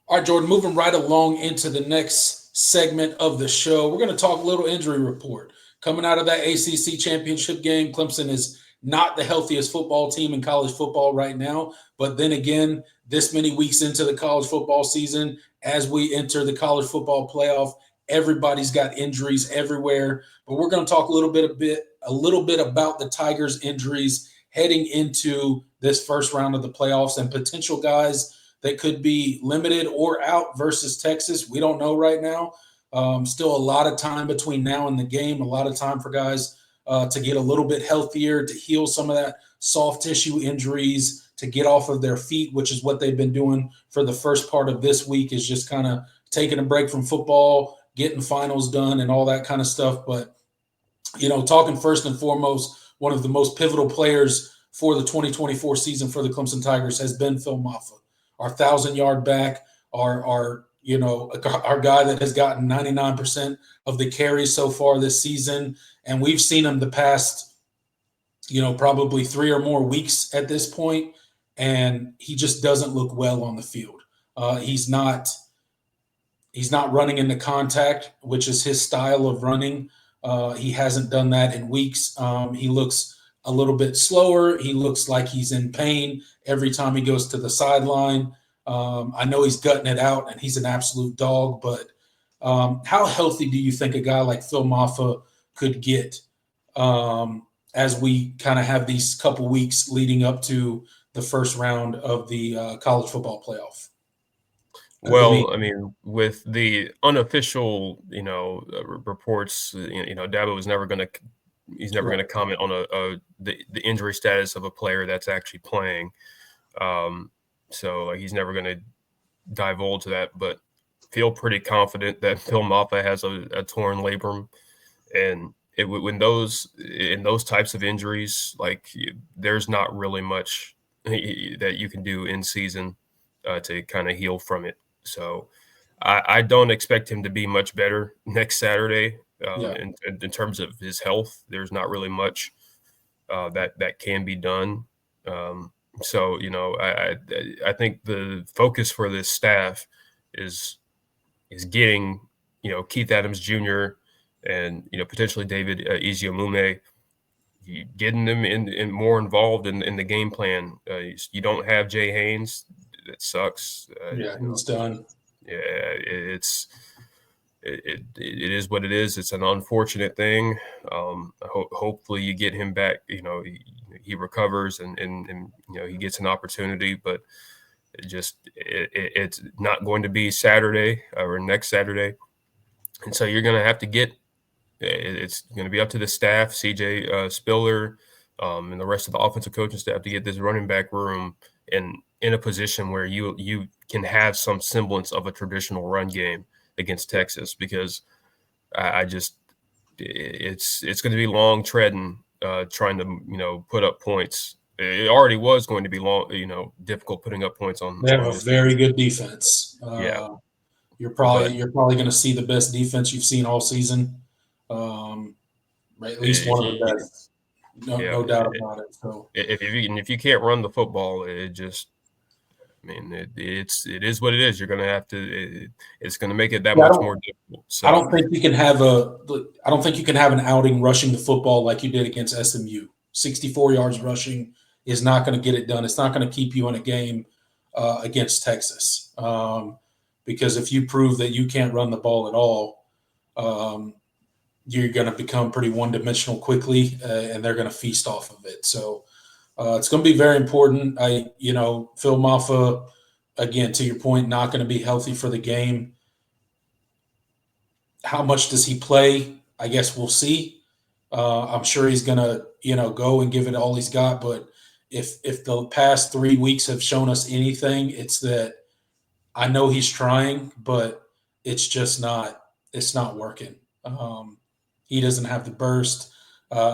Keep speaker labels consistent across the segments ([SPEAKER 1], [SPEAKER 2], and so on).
[SPEAKER 1] All right, Jordan, moving right along into the next segment of the show. We're going to talk a little injury report. Coming out of that ACC Championship game, Clemson is not the healthiest football team in college football right now. But then again, this many weeks into the college football season, as we enter the college football playoff, everybody's got injuries everywhere. But we're going to talk a little bit about the Tigers' injuries heading into this first round of the playoffs and potential guys that could be limited or out versus Texas. We don't know right now. Still a lot of time between now and the game, a lot of time for guys to get a little bit healthier, to heal some of that soft tissue injuries, to get off of their feet, which is what they've been doing for the first part of this week, is just kind of taking a break from football, getting finals done and all that kind of stuff. But, talking first and foremost, one of the most pivotal players for the 2024 season for the Clemson Tigers has been Phil Maffa, our 1,000-yard back, our guy that has gotten 99% of the carries so far this season. And we've seen him the past, probably 3 or more weeks at this point, and he just doesn't look well on the field. He's not running into contact, which is his style of running. He hasn't done that in weeks. He looks a little bit slower. He looks like he's in pain every time he goes to the sideline. I know he's gutting it out, and he's an absolute dog, but how healthy do you think a guy like Phil Maffa could get as we kind of have these couple weeks leading up to the first round of the college football playoff?
[SPEAKER 2] Well, I mean, with the unofficial, reports, Dabo is never going to he's never going to comment on the injury status of a player that's actually playing. So he's never going to divulge that, but feel pretty confident that Phil Maffa has a torn labrum, and in those types of injuries, there's not really much that you can do in season to kind of heal from it. So I don't expect him to be much better next Saturday. In terms of his health, there's not really much that can be done. So I think the focus for this staff is getting Keith Adams Jr. and potentially David Ezeomume, getting them in more involved in the game plan. You don't have Jay Haynes. It sucks.
[SPEAKER 1] It's done.
[SPEAKER 2] Yeah, it is what it is. It's an unfortunate thing. Hopefully you get him back. He recovers and he gets an opportunity, but it's not going to be Saturday or next Saturday, and so you're going to have to get. It's going to be up to the staff, CJ Spiller, and the rest of the offensive coaching staff to get this running back room in a position where you can have some semblance of a traditional run game against Texas, because it's going to be long treading, trying to put up points. It already was going to be long, difficult putting up points on.
[SPEAKER 1] They have a very good defense. You're probably going to see the best defense you've seen all season. At least one of the best. No doubt about it. So
[SPEAKER 2] if you can't run the football, it is what it is. You're going to have to. It's going to make it that much more difficult. So
[SPEAKER 1] I don't think you can have an outing rushing the football like you did against SMU. 64 yards rushing is not going to get it done. It's not going to keep you in a game against Texas, because if you prove that you can't run the ball at all, you're going to become pretty one-dimensional quickly, and they're going to feast off of it. So it's going to be very important. Phil Maffa, again, to your point, not going to be healthy for the game. How much does he play? I guess we'll see. I'm sure he's going to, go and give it all he's got. But if the past 3 weeks have shown us anything, it's that I know he's trying, but it's just not working. He doesn't have the burst.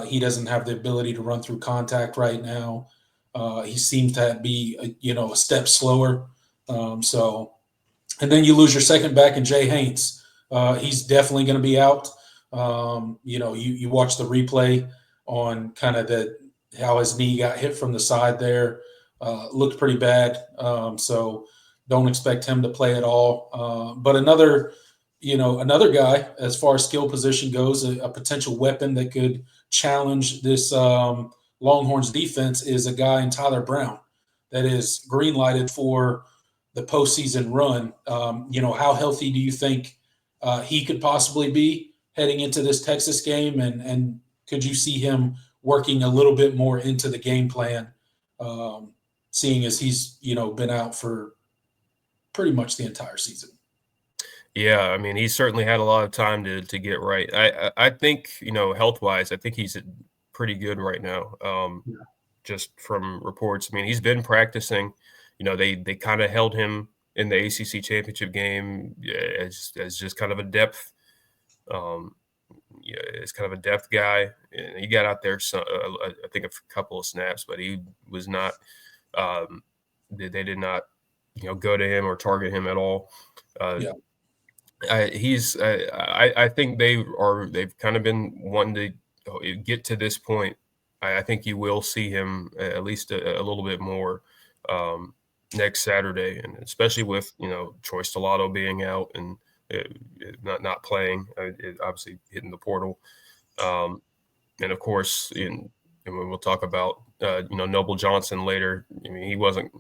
[SPEAKER 1] He doesn't have the ability to run through contact right now. He seems to be, a step slower. And then you lose your second back in Jay Haynes. He's definitely going to be out. You watch the replay on kind of how his knee got hit from the side there. Looked pretty bad. So Don't expect him to play at all. But another guy, as far as skill position goes, a potential weapon that could challenge this Longhorns defense is a guy in Tyler Brown that is green lighted for the postseason run. How healthy do you think he could possibly be heading into this Texas game? And could you see him working a little bit more into the game plan, seeing as he's, been out for pretty much the entire season?
[SPEAKER 2] Yeah, I mean, he certainly had a lot of time to get right. I think, health-wise, I think he's pretty good right now.
[SPEAKER 1] Yeah.
[SPEAKER 2] Just from reports. I mean, he's been practicing. They kind of held him in the ACC Championship game as just kind of a depth, as kind of a depth guy. And he got out there, I think, a couple of snaps, but he was not. They did not, go to him or target him at all.
[SPEAKER 1] Yeah.
[SPEAKER 2] I think they've kind of been wanting to get to this point. I think you will see him at least a little bit more next Saturday, and especially with Troy Stellato being out and not playing, obviously hitting the portal, and of course, and we'll talk about Noble Johnson later. I mean, he wasn't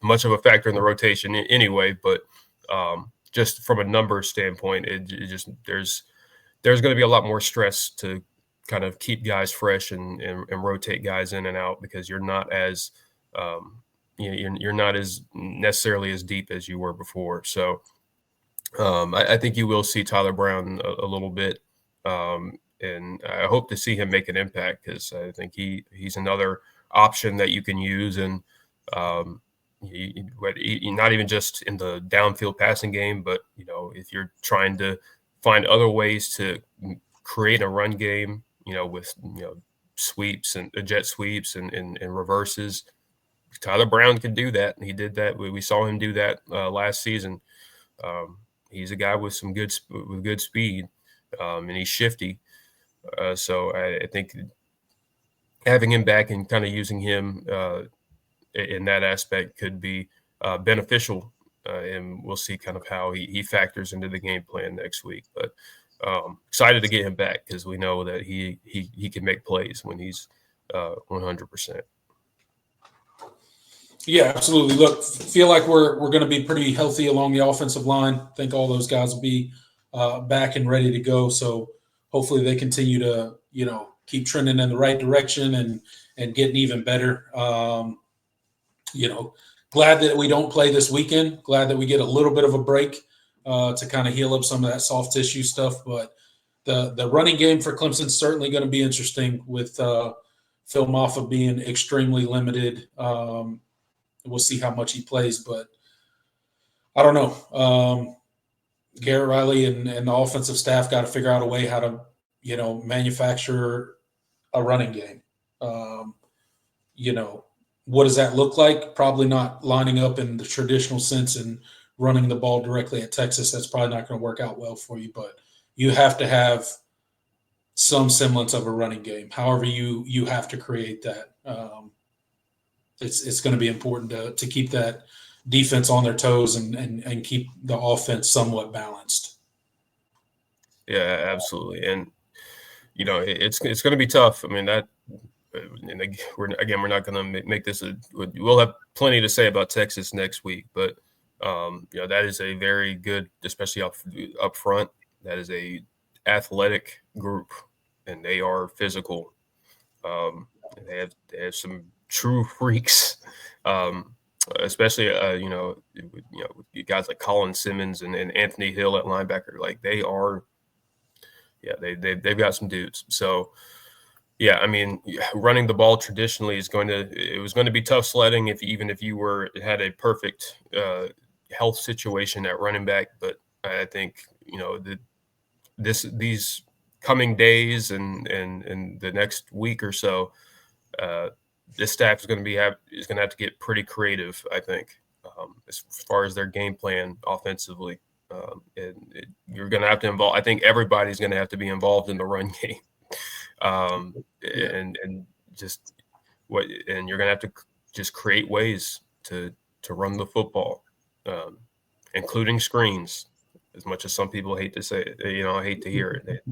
[SPEAKER 2] much of a factor in the rotation anyway, but just from a numbers standpoint, there's going to be a lot more stress to kind of keep guys fresh and rotate guys in and out, because you're not as you're not as necessarily as deep as you were before. So I think you will see Tyler Brown a little bit, and I hope to see him make an impact, because I think he's another option that you can use, and not even just in the downfield passing game, but if you're trying to find other ways to create a run game, with sweeps and jet sweeps and reverses, Tyler Brown could do that. He did that. We saw him do that last season. He's a guy with good speed, and he's shifty. So I think having him back and kind of using him in that aspect could be beneficial, and we'll see kind of how he factors into the game plan next week. But excited to get him back, because we know that he can make plays when he's 100%.
[SPEAKER 1] Yeah, absolutely. Look, feel like we're going to be pretty healthy along the offensive line. I think all those guys will be back and ready to go. So hopefully they continue to keep trending in the right direction and getting even better. Glad that we don't play this weekend. Glad that we get a little bit of a break to kind of heal up some of that soft tissue stuff. But the running game for Clemson is certainly going to be interesting, with Phil Maffa being extremely limited. We'll see how much he plays, but I don't know. Garrett Riley and the offensive staff got to figure out a way how to, manufacture a running game. What does that look like? Probably not lining up in the traditional sense and running the ball directly at Texas. That's probably not going to work out well for you, but you have to have some semblance of a running game. However, you have to create that. It's going to be important to keep that defense on their toes and keep the offense somewhat balanced.
[SPEAKER 2] Yeah, absolutely. And, it's going to be tough. I mean, and we're not going to make this we'll have plenty to say about Texas next week, but that is a very good, especially up front. That is a athletic group, and they are physical. They have some true freaks, especially guys like Colin Simmons and Anthony Hill at linebacker. Like, they are, they've got some dudes. So yeah, I mean, running the ball traditionally was going to be tough sledding if you had a perfect health situation at running back. But I think these coming days and the next week or so, this staff is going to have to get pretty creative, I think, as far as their game plan offensively. You're going to have to involve. I think everybody's going to have to be involved in the run game, and you're going to have to just create ways to run the football. including screens. As much as some people hate to say it, I hate to hear it.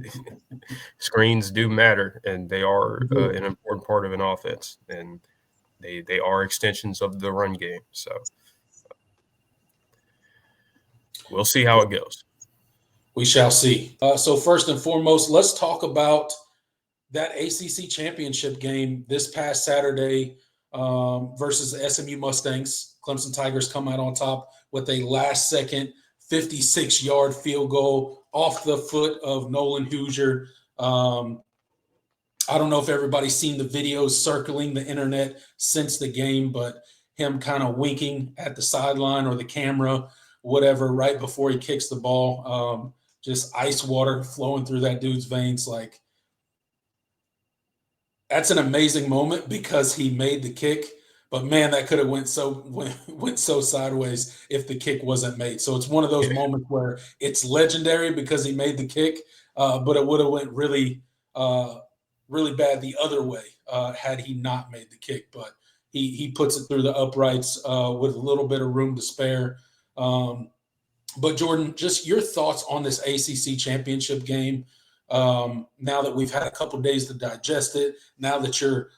[SPEAKER 2] Screens do matter, and they are an important part of an offense, and they are extensions of the run game. So we'll see how it goes.
[SPEAKER 1] We shall see. So first and foremost, let's talk about that ACC Championship game this past Saturday versus the SMU Mustangs. Clemson Tigers come out on top with a last-second 56-yard field goal off the foot of Nolan Hoosier. I don't know if everybody's seen the videos circling the internet since the game, but him kind of winking at the sideline or the camera, whatever, right before he kicks the ball. Just ice water flowing through that dude's veins. Like, that's an amazing moment because he made the kick. But man, that could have went so sideways if the kick wasn't made. So it's one of those moments where it's legendary because he made the kick, but it would have went really bad the other way had he not made the kick. But he puts it through the uprights with a little bit of room to spare. But Jordan, just your thoughts on this ACC championship game. Now that we've had a couple days to digest it, now that you're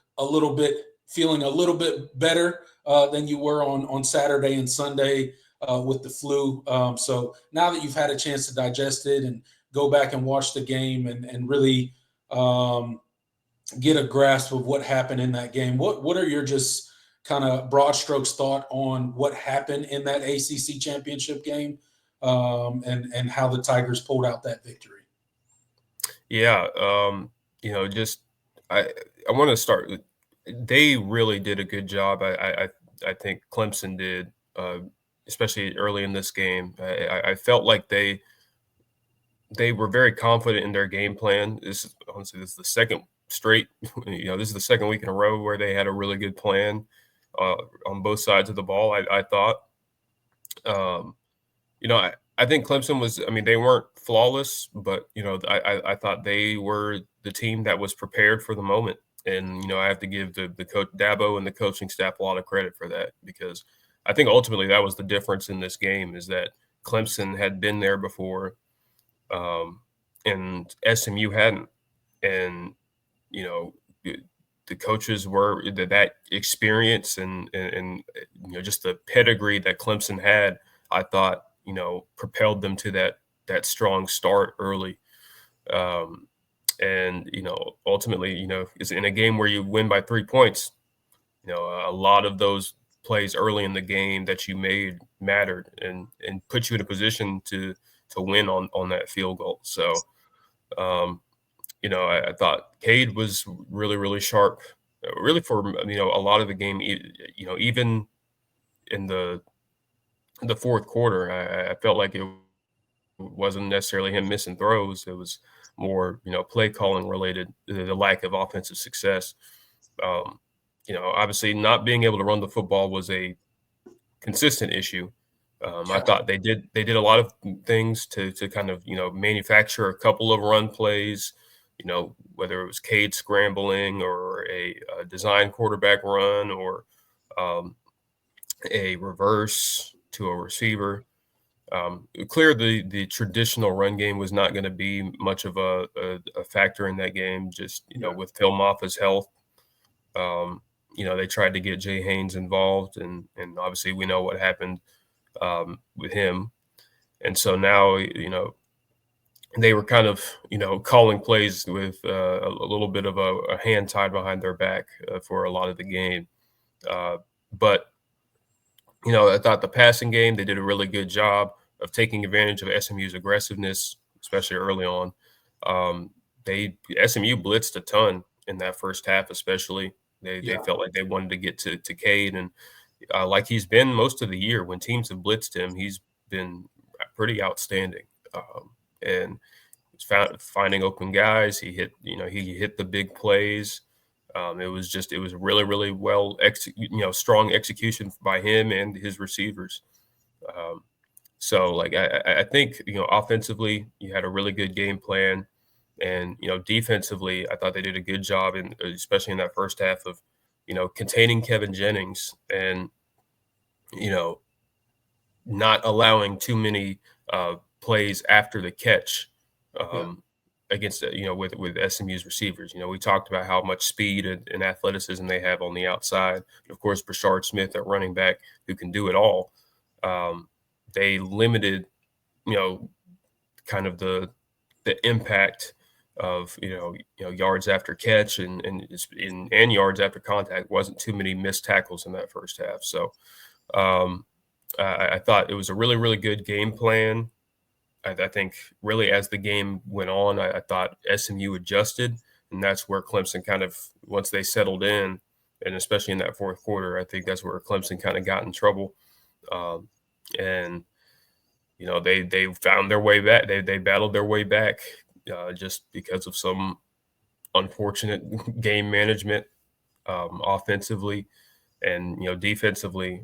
[SPEAKER 1] feeling a little bit better than you were on Saturday and Sunday with the flu. So now that you've had a chance to digest it and go back and watch the game and really get a grasp of what happened in that game, what are your just kind of broad strokes thought on what happened in that ACC championship game and how the Tigers pulled out that victory?
[SPEAKER 2] Yeah, I want to start with, they really did a good job. I think Clemson did, especially early in this game. I felt like they were very confident in their game plan. Honestly, this is the second straight, this is the second week in a row where they had a really good plan on both sides of the ball. I thought, I think Clemson was, they weren't flawless, but, I thought they were the team that was prepared for the moment. And, I have to give the coach Dabo and the coaching staff a lot of credit for that, because I think ultimately that was the difference in this game, is that Clemson had been there before and SMU hadn't. And, the coaches were that experience and just the pedigree that Clemson had, I thought, propelled them to that strong start early. And, ultimately, it's in a game where you win by 3 points. A lot of those plays early in the game that you made mattered and put you in a position to win on that field goal. So, I thought Cade was really, really sharp, really for, a lot of the game, even in the fourth quarter. I felt like it wasn't necessarily him missing throws. It was more, play calling related, the lack of offensive success. Obviously not being able to run the football was a consistent issue. I thought they did a lot of things to kind of, manufacture a couple of run plays, whether it was Cade scrambling or a design quarterback run or a reverse to a receiver. Clear the traditional run game was not going to be much of a factor in that game. Just with Phil Maffa's health, they tried to get Jay Haynes involved, and obviously we know what happened with him. And so now they were kind of calling plays with a little bit of a hand tied behind their back for a lot of the game, but. I thought the passing game, they did a really good job of taking advantage of SMU's aggressiveness, especially early on. SMU blitzed a ton in that first half, especially. They felt like they wanted to get to Cade, and like he's been most of the year, when teams have blitzed him, he's been pretty outstanding. And finding open guys. He hit the big plays. It was really, really well strong execution by him and his receivers. So I think, offensively you had a really good game plan, and, defensively, I thought they did a good job especially in that first half of, containing Kevin Jennings. And, not allowing too many plays after the catch against with SMU's receivers. We talked about how much speed and athleticism they have on the outside. And of course, Brashard Smith at running back, who can do it all. They limited, kind of the impact of yards after catch and yards after contact. Wasn't too many missed tackles in that first half. So I thought it was a really, really good game plan. I think really as the game went on, I thought SMU adjusted, and that's where Clemson kind of, once they settled in, and especially in that fourth quarter, I think that's where Clemson kind of got in trouble. And they found their way back. They battled their way back just because of some unfortunate game management offensively, and defensively.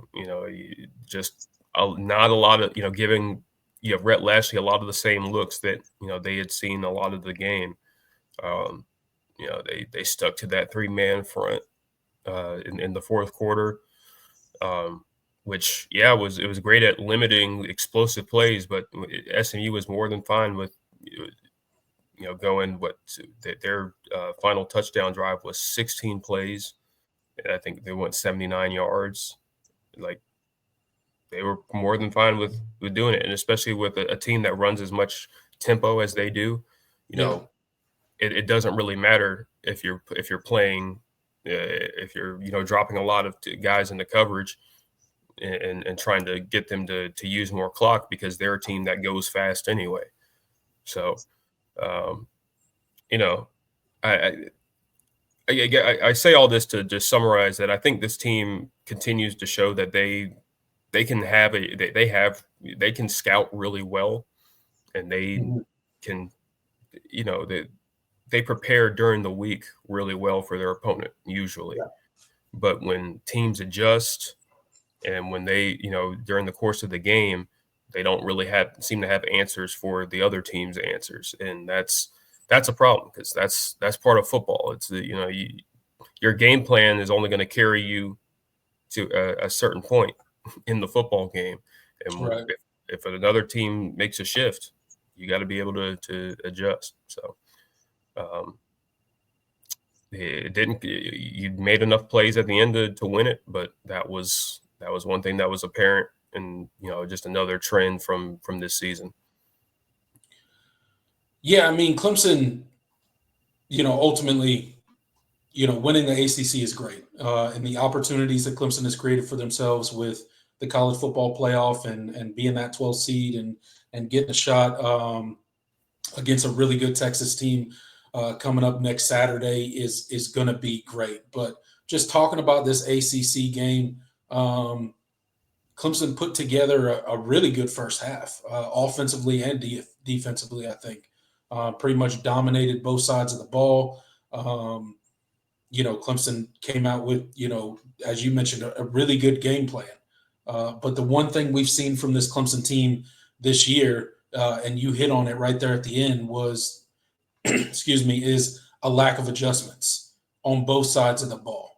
[SPEAKER 2] Just not a lot of giving Rhett Lashley a lot of the same looks that they had seen a lot of the game. They stuck to that 3-man front in the fourth quarter. Which it was great at limiting explosive plays, but SMU was more than fine with going their final touchdown drive was 16 plays, and I think they went 79 yards. Like, they were more than fine with doing it, and especially with a team that runs as much tempo as they do. It doesn't really matter if you're playing if you're dropping a lot of guys into coverage and trying to get them to use more clock, because they're a team that goes fast anyway. So, I say all this to just summarize that I think this team continues to show that they can scout really well, and they can, they prepare during the week really well for their opponent usually. But when teams adjust, and when they, during the course of the game, they don't really seem to have answers for the other team's answers. And that's a problem, because that's part of football. It's your game plan is only going to carry you to a certain point in the football game. And if another team makes a shift, you got to be able to adjust. So it didn't. You made enough plays at the end to win it, but that was one thing that was apparent, and just another trend from this season.
[SPEAKER 1] Yeah, I mean, Clemson, ultimately, winning the ACC is great, and the opportunities that Clemson has created for themselves with the college football playoff and being that 12th seed and getting a shot against a really good Texas team coming up next Saturday is going to be great. But just talking about this ACC game, Clemson put together a really good first half, offensively and defensively. I think pretty much dominated both sides of the ball. Clemson came out with, as you mentioned, a really good game plan. But the one thing we've seen from this Clemson team this year, and you hit on it right there at the end, was, is a lack of adjustments on both sides of the ball.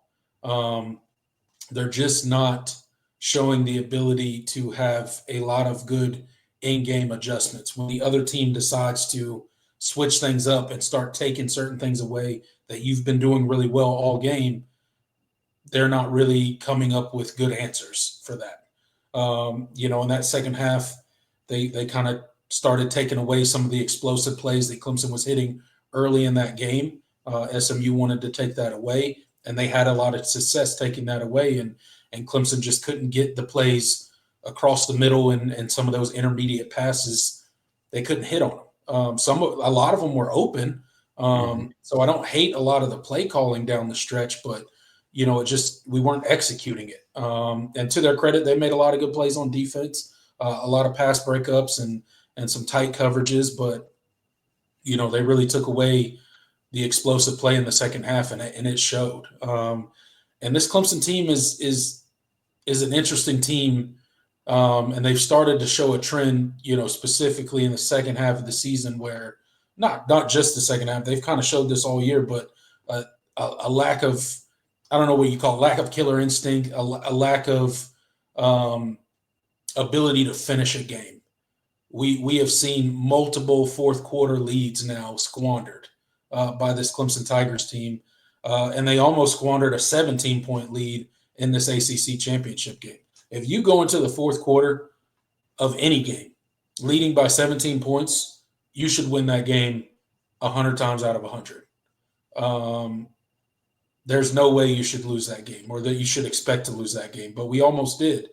[SPEAKER 1] They're just not showing the ability to have a lot of good in-game adjustments. When the other team decides to switch things up and start taking certain things away that you've been doing really well all game, they're not really coming up with good answers for that. In that second half, they kind of started taking away some of the explosive plays that Clemson was hitting early in that game. SMU wanted to take that away, and they had a lot of success taking that away, and Clemson just couldn't get the plays across the middle, and some of those intermediate passes, they couldn't hit on them. A lot of them were open, so I don't hate a lot of the play calling down the stretch, but we weren't executing it. And to their credit, they made a lot of good plays on defense, a lot of pass breakups and some tight coverages, but they really took away the explosive play in the second half, and it showed. And this Clemson team is an interesting team, and they've started to show a trend, specifically in the second half of the season, where not just the second half, they've kind of showed this all year, but a lack of, I don't know what you call it, lack of killer instinct, a lack of ability to finish a game. We have seen multiple fourth quarter leads now squandered by this Clemson Tigers team, and they almost squandered a 17-point lead in this ACC championship game. If you go into the fourth quarter of any game leading by 17 points, you should win that game 100 times out of 100. There's no way you should lose that game or that you should expect to lose that game, but we almost did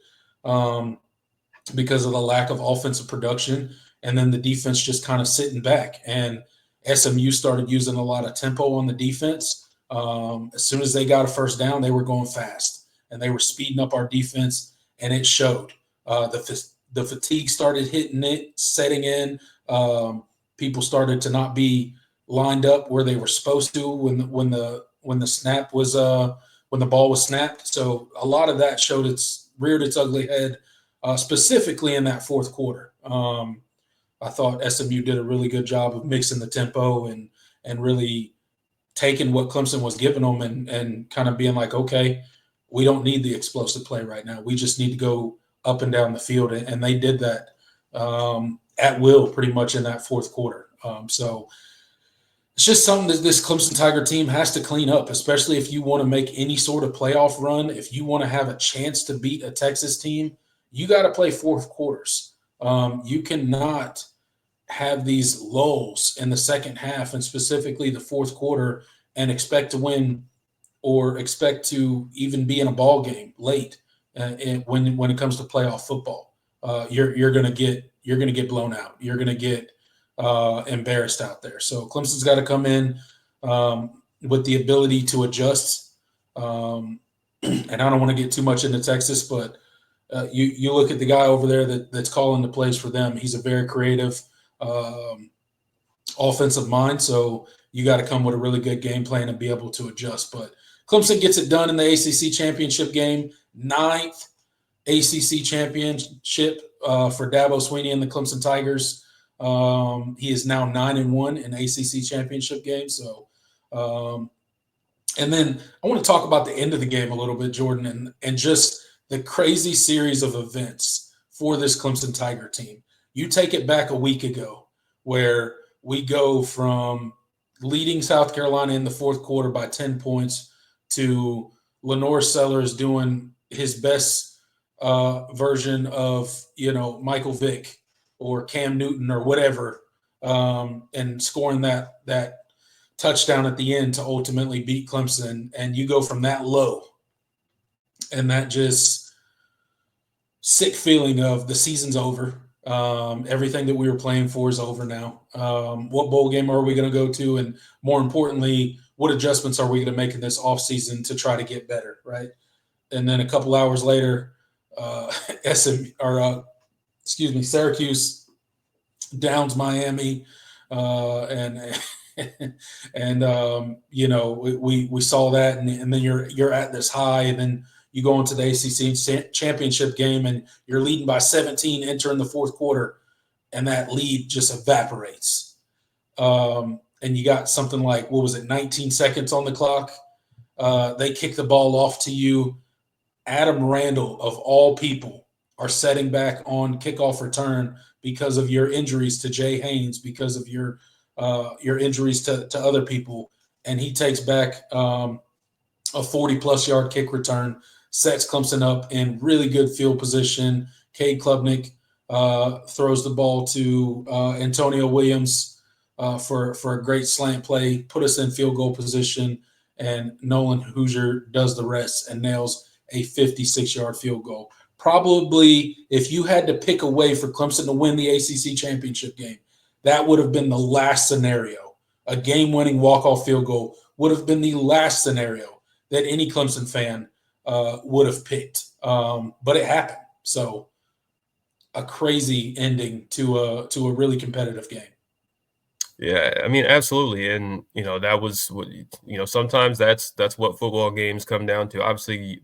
[SPEAKER 1] because of the lack of offensive production and then the defense just kind of sitting back. And SMU started using a lot of tempo on the defense. As soon as they got a first down, they were going fast and they were speeding up our defense, and it showed. The fatigue started hitting it, setting in. People started to not be lined up where they were supposed to when the snap was when the ball was snapped. So a lot of that reared its ugly head, specifically in that fourth quarter. I thought SMU did a really good job of mixing the tempo and really taking what Clemson was giving them and kind of being like, okay, we don't need the explosive play right now. We just need to go up and down the field. And they did that at will pretty much in that fourth quarter. So it's just something that this Clemson Tiger team has to clean up, especially if you want to make any sort of playoff run. If you want to have a chance to beat a Texas team, you got to play fourth quarters. You cannot have these lulls in the second half and specifically the fourth quarter and expect to win or expect to even be in a ball game late when it comes to playoff football. You're going to get blown out. You're going to get embarrassed out there. So Clemson's got to come in with the ability to adjust. And I don't want to get too much into Texas, but you look at the guy over there that's calling the plays for them. He's a very creative offensive mind. So you got to come with a really good game plan and be able to adjust. But Clemson gets it done in the ACC Championship game, 9th ACC Championship for Dabo Swinney and the Clemson Tigers. He is now 9-1 in ACC Championship games. So, and then I want to talk about the end of the game a little bit, Jordan, and just the crazy series of events for this Clemson Tiger team. You take it back a week ago where we go from leading South Carolina in the fourth quarter by 10 points to Lenore Sellers doing his best version of, Michael Vick or Cam Newton or whatever, and scoring that touchdown at the end to ultimately beat Clemson. And you go from that low and that just sick feeling of the season's over. Everything that we were playing for is over now. What bowl game are we going to go to? And more importantly, what adjustments are we going to make in this offseason to try to get better, right? And then a couple hours later, Syracuse downs Miami, and we saw that, and then you're at this high, and then you go into the ACC championship game, and you're leading by 17 entering the fourth quarter, and that lead just evaporates. And you got something like, 19 seconds on the clock? They kick the ball off to you. Adam Randall, of all people, are setting back on kickoff return because of your injuries to Jay Haynes, because of your injuries to other people. And he takes back a 40-plus yard kick return, sets Clemson up in really good field position. Cade Klubnik throws the ball to Antonio Williams for a great slant play, put us in field goal position, and Nolan Hoosier does the rest and nails a 56-yard field goal. Probably, if you had to pick a way for Clemson to win the ACC championship game, that would have been the last scenario. A game-winning walk-off field goal would have been the last scenario that any Clemson fan would have picked. But it happened. So a crazy ending to a really competitive game.
[SPEAKER 2] Yeah, I mean, absolutely. And, that was what, sometimes that's what football games come down to. Obviously,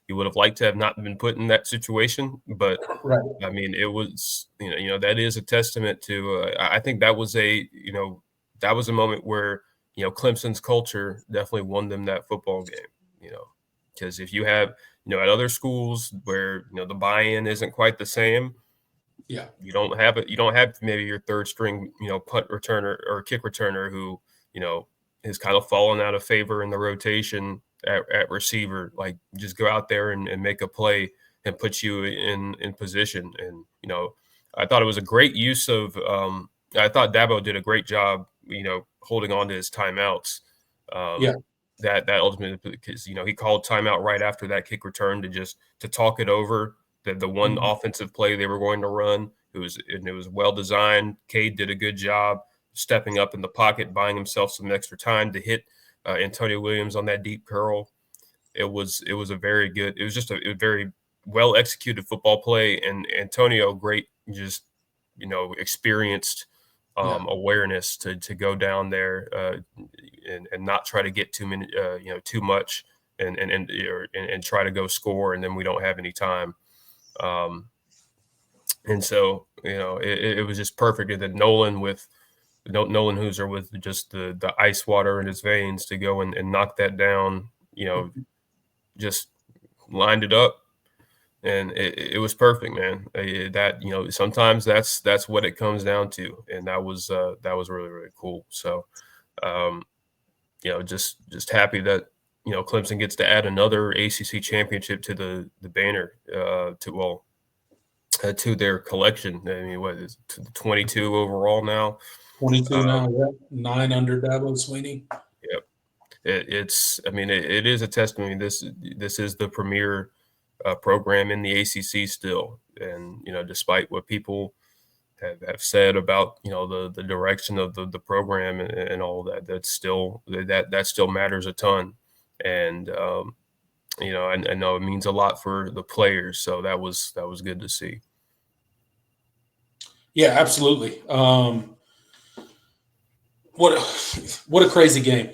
[SPEAKER 2] you would have liked to have not been put in that situation, but
[SPEAKER 1] Right.
[SPEAKER 2] I mean, it was, that is a testament to, I think that was a moment where, Clemson's culture definitely won them that football game, because if you have at other schools where the buy-in isn't quite the same.
[SPEAKER 1] Yeah,
[SPEAKER 2] you don't have it. You don't have maybe your third string, punt returner or kick returner who has kind of fallen out of favor in the rotation at receiver. Like, just go out there and make a play and put you in position. And I thought it was a great use of. I thought Dabo did a great job, holding on to his timeouts.
[SPEAKER 1] yeah,
[SPEAKER 2] That ultimately, because he called timeout right after that kick return to talk it over. The one offensive play they were going to run. It was well designed. Cade did a good job stepping up in the pocket, buying himself some extra time to hit Antonio Williams on that deep curl. It was a very good. It was just a very well executed football play, and Antonio, great, just experienced awareness to go down there and not try to get too many too much and try to go score, and then we don't have any time. And so it was just perfect. And then Nolan Hooser with just the ice water in his veins to go and knock that down. Just lined it up. And it was perfect, man. That sometimes that's what it comes down to, and that was really, really cool. So, just happy that Clemson gets to add another ACC championship to the banner to their collection. I mean, what is it, 22 overall now?
[SPEAKER 1] 22 now. Yeah, 9 under Dabo Sweeney.
[SPEAKER 2] Yep. It is a testament. This is the premier program in the ACC still, and despite what people have said about the direction of the program and all that, that still matters a ton. And I know it means a lot for the players, so that was good to see.
[SPEAKER 1] Yeah, absolutely. What a crazy game.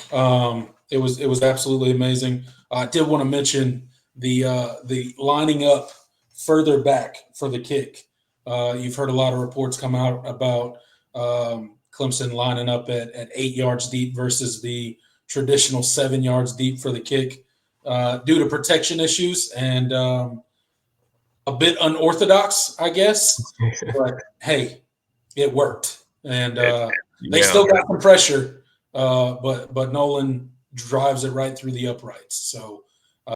[SPEAKER 1] It was absolutely amazing. I did want to mention the lining up further back for the kick. You've heard a lot of reports come out about Clemson lining up at 8 yards deep versus the traditional 7 yards deep for the kick due to protection issues and a bit unorthodox, I guess. But hey, it worked, and they still got some pressure, but Nolan drives it right through the uprights. So